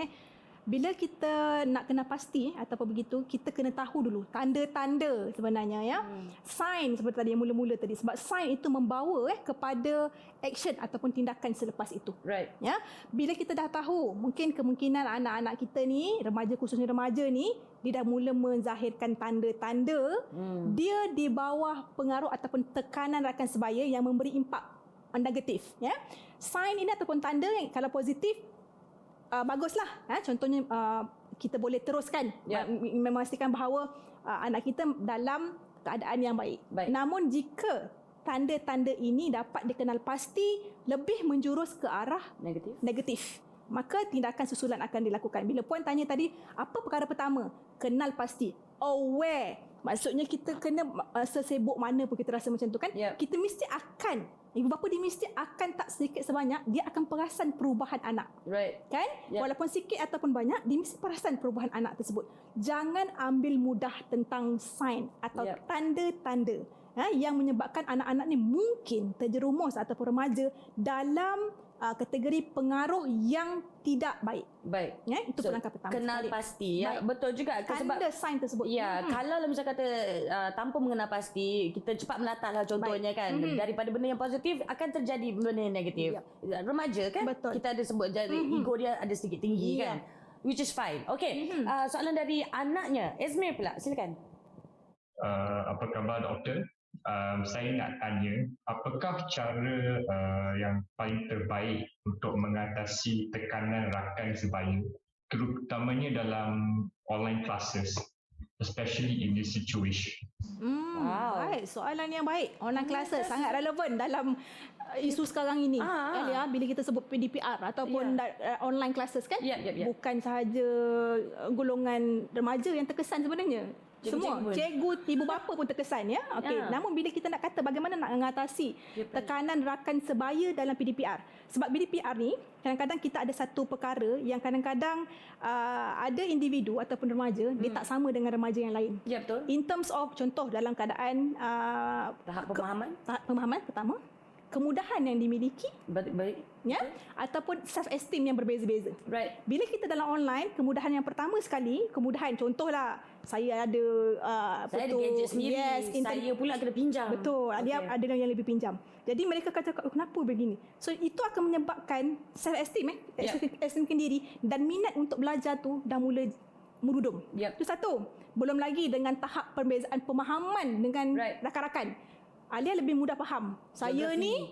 bila kita nak kena pasti ataupun begitu, kita kena tahu dulu tanda-tanda sebenarnya ya. Sign seperti tadi yang mula-mula tadi, sebab sign itu membawa kepada action ataupun tindakan selepas itu. Right. Ya, bila kita dah tahu mungkin kemungkinan anak-anak kita ni, remaja, khususnya remaja ni, dia dah mula menzahirkan tanda-tanda dia di bawah pengaruh ataupun tekanan rakan sebaya yang memberi impak negatif, ya. Sign ini ataupun tanda yang kalau positif, baguslah. Contohnya kita boleh teruskan memastikan bahawa anak kita dalam keadaan yang baik. Namun jika tanda-tanda ini dapat dikenal pasti lebih menjurus ke arah negatif, maka tindakan susulan akan dilakukan. Bila Puan tanya tadi, apa perkara pertama? Kenal pasti. Aware. Maksudnya kita kena sesibuk mana pun kita rasa macam tu kan, kita mesti akan, ibu bapa dia mesti akan tak sedikit sebanyak dia akan perasan perubahan anak. Right. Kan? Walaupun sikit ataupun banyak, dia mesti perasan perubahan anak tersebut. Jangan ambil mudah tentang sign atau tanda-tanda yang menyebabkan anak-anak ni mungkin terjerumus ataupun remaja dalam kategori pengaruh yang tidak baik. Baik. Ya, itu langkah pertama. Kenal pasti. Ya, betul juga. Tanda Sebab sign tersebut. Ya, kalau misalnya kata tanpa mengenal pasti, kita cepat meletak lah contohnya kan. Daripada benda yang positif akan terjadi benda yang negatif. Remaja kan? Betul. Kita ada sebut jadi ego dia ada sedikit tinggi kan. Which is fine. Okay. Soalan dari anaknya. Esme pula. Silakan. Apa khabar doktor? Saya nak tanya, apakah cara yang paling terbaik untuk mengatasi tekanan rakan sebaya, terutamanya dalam online classes, especially in this situation? Baik, soalan yang baik. Online classes sangat relevan dalam isu sekarang ini. Bila kita sebut PDPR ataupun online classes kan, bukan sahaja golongan remaja yang terkesan sebenarnya. Semua cikgu, ibu bapa pun terkesan ya. Okey, namun bila kita nak kata bagaimana nak mengatasi tekanan rakan sebaya dalam PDPR. Sebab PDPR ni kadang-kadang kita ada satu perkara yang kadang-kadang ada individu ataupun remaja dia tak sama dengan remaja yang lain. Ya, betul. In terms of contoh dalam keadaan tahap pemahaman. Tahap pemahaman pertama, kemudahan yang dimiliki, baik, ya, ataupun self esteem yang berbeza-beza. Right. Bila kita dalam online, kemudahan yang pertama sekali, kemudahan contohlah saya ada saya ada gadget sendiri. Saya pula kena pinjam. Betul. Dia ada yang lebih pinjam. Jadi mereka kata kenapa begini? So itu akan menyebabkan self esteem esteem sendiri dan minat untuk belajar tu dah mula merudum. Itu satu. Belum lagi dengan tahap perbezaan pemahaman dengan rakan-rakan. Dia lebih mudah faham. Saya ni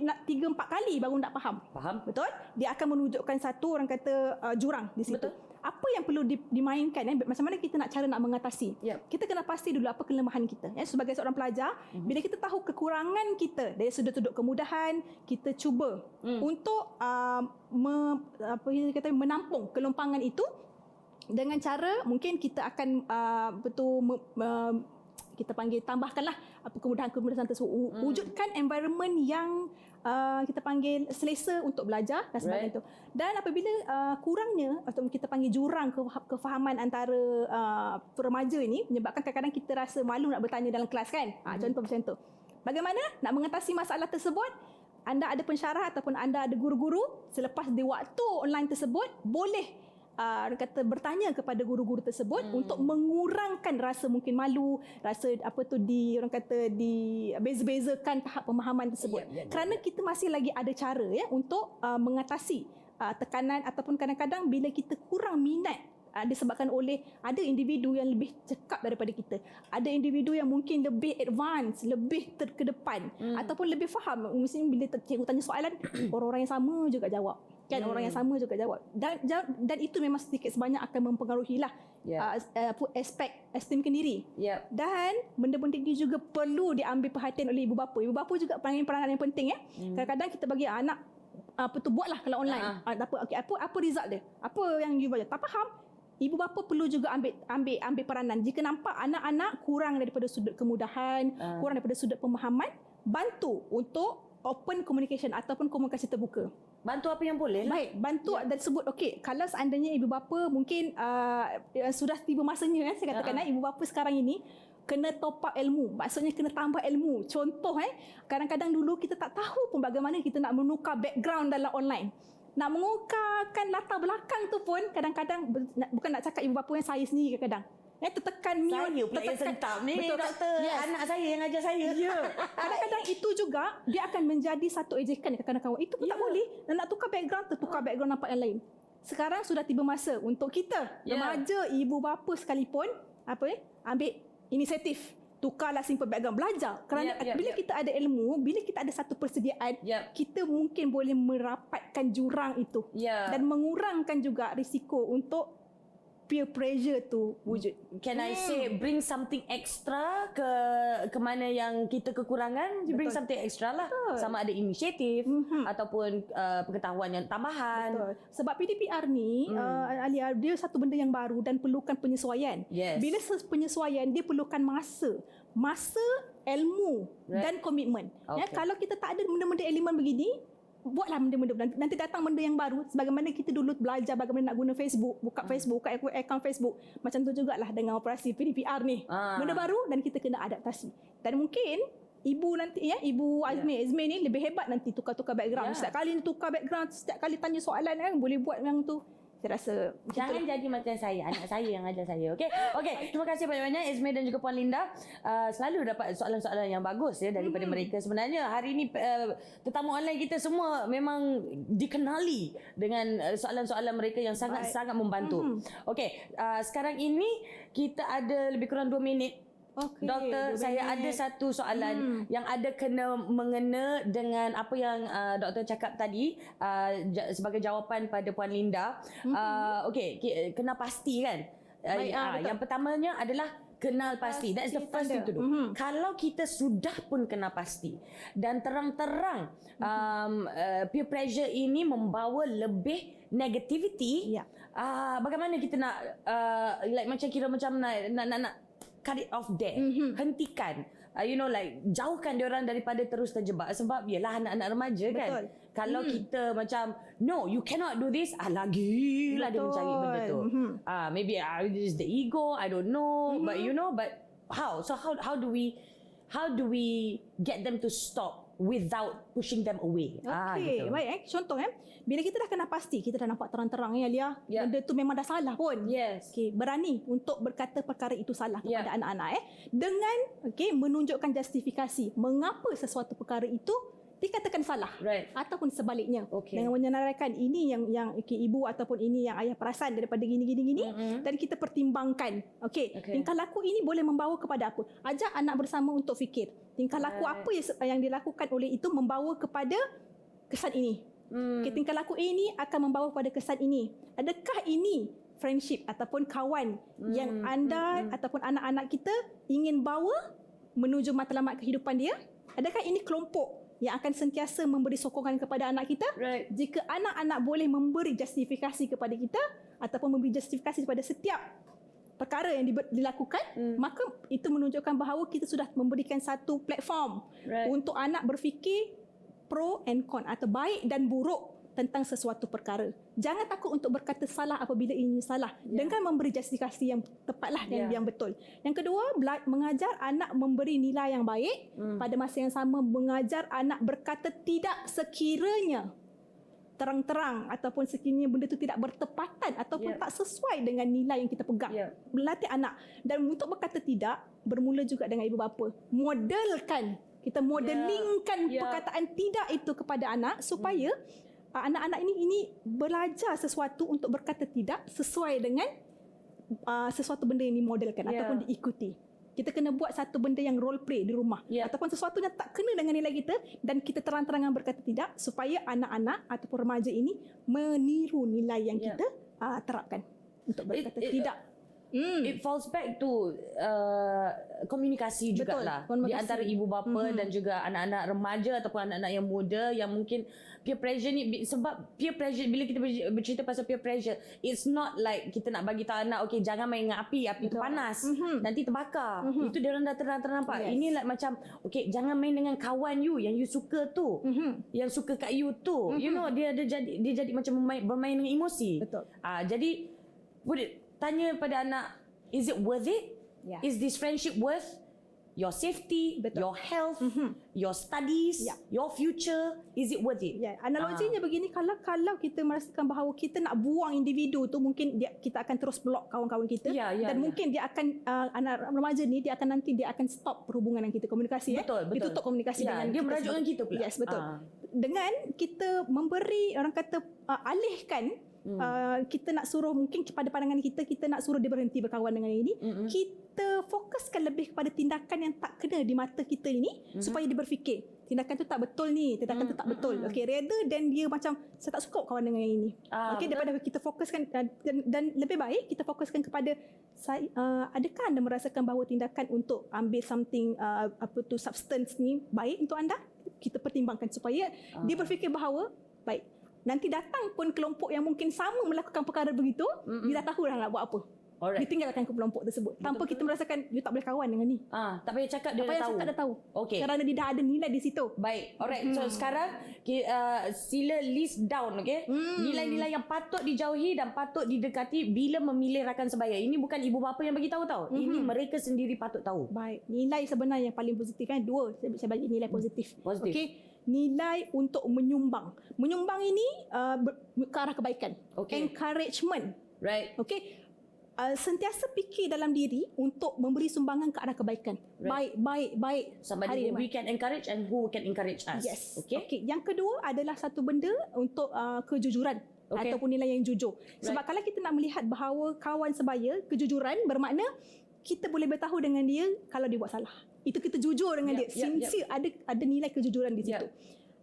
nak 3-4 kali baru nak faham. Betul? Dia akan menunjukkan satu orang kata jurang di situ. Betul. Apa yang perlu dimainkan, macam mana kita nak cara nak mengatasi. Kita kena pasti dulu apa kelemahan kita. Sebagai seorang pelajar, bila kita tahu kekurangan kita dari sudut-sudut kemudahan, kita cuba untuk menampung kelompangan itu dengan cara mungkin kita akan kita panggil tambahkanlah kemudahan-kemudahan tersebut. Wujudkan environment yang kita panggil selesa untuk belajar dan sebagainya itu. Dan apabila kurangnya atau kita panggil jurang kefahaman antara remaja ini menyebabkan kadang-kadang kita rasa malu nak bertanya dalam kelas kan. Contoh macam tu. Bagaimana nak mengatasi masalah tersebut? Anda ada pensyarah ataupun anda ada guru-guru selepas di waktu online tersebut boleh bertanya kepada guru-guru tersebut untuk mengurangkan rasa mungkin malu, rasa beza-bezakan tahap pemahaman tersebut. Kerana kita masih lagi ada cara untuk mengatasi tekanan ataupun kadang-kadang bila kita kurang minat disebabkan oleh ada individu yang lebih cekap daripada kita. Ada individu yang mungkin lebih advance, lebih ke depan ataupun lebih faham. Mesti bila cikgu tanya soalan, orang-orang yang sama juga jawab. Orang yang sama juga jawab. Dan itu memang sedikit sebanyak akan mempengaruhilah aspek esteem sendiri. Dan benda-benda ini juga perlu diambil perhatian oleh ibu bapa. Ibu bapa juga peranan yang penting Kadang-kadang kita bagi anak buatlah kalau online. Apa result dia? Apa yang you baca? Tak faham. Ibu bapa perlu juga ambil peranan. Jika nampak anak-anak kurang daripada sudut kemudahan, kurang daripada sudut pemahaman, bantu untuk open communication ataupun komunikasi terbuka. Bantu apa yang boleh lah. Baik, bantu dan sebut kalau seandainya ibu bapa mungkin sudah tiba masanya saya katakan ibu bapa sekarang ini kena top up ilmu. Maksudnya kena tambah ilmu. Contoh kadang-kadang dulu kita tak tahu pun bagaimana kita nak menukar background dalam online. nak mengungkarkan latar belakang tu pun kadang-kadang bukan nak cakap ibu bapa yang saya sendiri kadang-kadang. Tertekan mute. Saya pula yang sentap ni, Betul, doktor. yes. Anak saya yang ajar saya. Ya. Kadang-kadang itu juga dia akan menjadi satu ejekan dekat kawan-kawan. Itu pun tak boleh. Dan nak tukar background, tertukar background nampak yang lain. Sekarang sudah tiba masa untuk kita, remaja, ibu bapa sekalipun, ambil inisiatif. Tukarlah simple background, belajar. Kerana bila kita ada ilmu, bila kita ada satu persediaan, kita mungkin boleh merapatkan jurang itu. Dan mengurangkan juga risiko untuk peer pressure tu wujud. Can I say bring something extra ke mana yang kita kekurangan, bring something extra lah. Betul. Sama ada inisiatif ataupun pengetahuan yang tambahan. Betul. Sebab PDPR ni Alia, dia satu benda yang baru dan perlukan penyesuaian. Bila penyesuaian dia perlukan masa, ilmu dan komitmen. Kalau kita tak ada benda-benda elemen begini, buatlah benda-benda. Nanti datang benda yang baru. Sebagaimana kita dulu belajar bagaimana nak guna Facebook, buka Facebook, buka akaun Facebook. Macam tu jugalah dengan operasi PDPR ni. Benda baru dan kita kena adaptasi. Dan mungkin ibu nanti ibu Azmi ni lebih hebat nanti tukar-tukar background. Setiap kali tukar background, setiap kali tanya soalan boleh buat yang tu. Saya rasa jangan jadi macam saya, anak saya yang ajar saya. Okey. Terima kasih banyak-banyak Izmi dan juga Puan Linda. Selalu dapat soalan-soalan yang bagus daripada mereka. Sebenarnya hari ini tetamu online kita semua memang dikenali dengan soalan-soalan mereka yang sangat-sangat membantu. Okey, sekarang ini kita ada lebih kurang 2 minit. Doktor, saya ada satu soalan yang ada mengena dengan apa yang doktor cakap tadi sebagai jawapan pada Puan Linda. Okey, kena pasti kan? Yang pertamanya adalah kenal pasti. That's the first thing to do. Kalau kita sudah pun kenal pasti dan terang-terang peer pressure ini membawa lebih negativity, bagaimana kita nak macam kira macam nak cut it off there. Hentikan. Jauhkan diorang daripada terus terjebak. Sebab yelah anak-anak remaja kan. Kalau kita macam, no, you cannot do this, lagilah dia mencari benda tu. Maybe it's the ego, I don't know. But how? So how do we get them to stop without pushing them away? Okey, baik. Contoh bila kita dah kenal pasti, kita dah nampak terang-terang Alia, benda tu memang dah salah pun. Okey, berani untuk berkata perkara itu salah kepada anak-anak dengan menunjukkan justifikasi mengapa sesuatu perkara itu dikatakan salah, ataupun sebaliknya, dengan menyenaraikan ini yang ibu ataupun ini yang ayah perasan daripada gini dan kita pertimbangkan tingkah laku ini boleh membawa kepada apa. Ajak anak bersama untuk fikir tingkah laku apa yang dilakukan oleh itu membawa kepada kesan ini. Tingkah laku ini akan membawa kepada kesan ini. Adakah ini friendship ataupun kawan yang anda ataupun anak-anak kita ingin bawa menuju matlamat kehidupan dia? Adakah ini kelompok yang akan sentiasa memberi sokongan kepada anak kita? Jika anak-anak boleh memberi justifikasi kepada kita ataupun memberi justifikasi kepada setiap perkara yang dilakukan, maka itu menunjukkan bahawa kita sudah memberikan satu platform untuk anak berfikir pro and con atau baik dan buruk tentang sesuatu perkara. Jangan takut untuk berkata salah apabila ini salah, dengan memberi justifikasi yang tepatlah dan yang betul. Yang kedua, mengajar anak memberi nilai yang baik. Pada masa yang sama, mengajar anak berkata tidak sekiranya terang-terang ataupun sekiranya benda itu tidak bertepatan ataupun tak sesuai dengan nilai yang kita pegang. Melatih anak. Dan untuk berkata tidak, bermula juga dengan ibu bapa. Modelkan, kita modelingkan perkataan tidak itu kepada anak supaya anak-anak ini belajar sesuatu untuk berkata tidak sesuai dengan sesuatu benda yang dimodelkan ataupun diikuti. Kita kena buat satu benda yang role play di rumah ataupun sesuatu yang tak kena dengan nilai kita dan kita terang-terangan berkata tidak supaya anak-anak ataupun remaja ini meniru nilai yang kita terapkan untuk berkata tidak. It falls back to komunikasi jugalah di antara ibu bapa dan juga anak-anak remaja ataupun anak-anak yang muda yang mungkin peer pressure ni, sebab peer pressure, bila kita bercerita pasal peer pressure, it's not like kita nak bagi tahu anak jangan main dengan api tu panas, nanti terbakar. Itu dia orang dah terang-terang nampak. Ini like macam jangan main dengan kawan you yang you suka tu, yang suka kat you tu. You know, dia jadi macam bermain dengan emosi. Jadi tanya pada anak, is it worth it? Is this friendship worth your safety, Betul. your health, your studies, Ya. your future, is it worth it? Ya, analoginya begini, kalau kita merasakan bahawa kita nak buang individu tu, mungkin kita akan terus block kawan-kawan kita, Ya, ya, dan ya. mungkin dia akan anak remaja ni dia akan stop perhubungan dengan kita, komunikasi. Betul. Dia tutup komunikasi Ya, dengan dia kita merajukkan kita pula. Yes, betul. Dengan kita memberi, orang kata alihkan, kita nak suruh, mungkin pada pandangan kita nak suruh dia berhenti berkawan dengan ini, kita fokuskan lebih kepada tindakan yang tak kena di mata kita ini, supaya dia berfikir tindakan tu tak betul ni, tindakan tu tak betul. Okay, rather than dia macam saya tak suka kawan dengan yang ini. Okay, daripada kita fokuskan dan lebih baik kita fokuskan kepada adakah anda merasakan bahawa tindakan untuk ambil something substance ni baik untuk anda? Kita pertimbangkan supaya dia berfikir bahawa baik, nanti datang pun kelompok yang mungkin sama melakukan perkara begitu, dia dah tahu dah nak buat apa. Alright. Ditinggalkan ke kelompok tersebut tanpa kita merasakan you tak boleh kawan dengan ni. Tak payah cakap, dia Apa dah yang tahu. cakap dah tahu. Okay. Kerana dia dah ada nilai di situ. Baik, alright. So sekarang sila list down, okay? Nilai-nilai yang patut dijauhi dan patut didekati bila memilih rakan sebaya. Ini bukan ibu bapa yang bagi tahu tau. Ini mereka sendiri patut tahu. Baik, nilai sebenarnya yang paling positif kan dua. Saya bagi nilai positif. Positif. Okey, nilai untuk menyumbang. Menyumbang ini ke arah kebaikan. Okey. Encouragement. Right. Okey. Sentiasa fikir dalam diri untuk memberi sumbangan ke arah kebaikan. Right. Baik. Somebody who we can encourage and who can encourage us. Yes. Okay. Okay. Yang kedua adalah satu benda untuk kejujuran. Okay. Ataupun nilai yang jujur. Sebab kalau kita nak melihat bahawa kawan sebaya, kejujuran bermakna kita boleh bertahu dengan dia kalau dia buat salah. Itu kita jujur dengan dia. Sincere. Ada nilai kejujuran di situ.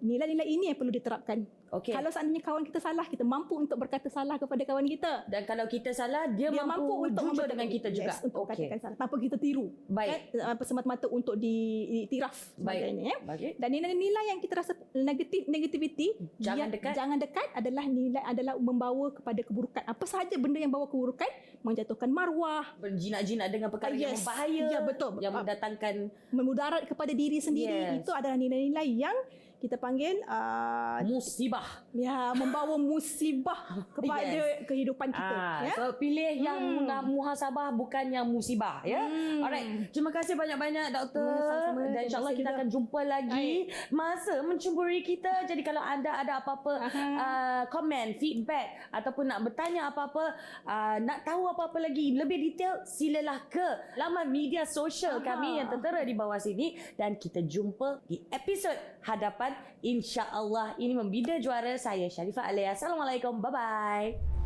Nilai-nilai ini yang perlu diterapkan. Okay. Kalau seandainya kawan kita salah, kita mampu untuk berkata salah kepada kawan kita. Dan kalau kita salah, dia mampu untuk jujur dengan kita juga. Untuk katakan salah. Tanpa kita tiru. Baik. Kan? Semata-mata untuk diiktiraf. Baik. Dan nilai-nilai yang kita rasa negativity, jangan dekat adalah nilai adalah membawa kepada keburukan. Apa sahaja benda yang bawa keburukan, menjatuhkan maruah, berjinak-jinak dengan perkara yang berbahaya. Ya, betul. Yang mendatangkan memudarat kepada diri sendiri. Itu adalah nilai-nilai yang kita panggil musibah. Ya, membawa musibah kepada kehidupan kita. Ya? So pilih yang muhasabah, bukan yang musibah. Ya. Alright. Terima kasih banyak-banyak doktor. Sama-sama. Dan insyaAllah kita akan jumpa lagi masa mencemburi kita. Jadi kalau anda ada apa-apa komen, feedback ataupun nak bertanya apa-apa, nak tahu apa-apa lagi lebih detail, silalah ke laman media sosial kami yang tertera di bawah sini. Dan kita jumpa di episod hadapan, insya-Allah. Ini Membina Juara. Saya Sharifah Alea. Assalamualaikum. Bye-bye.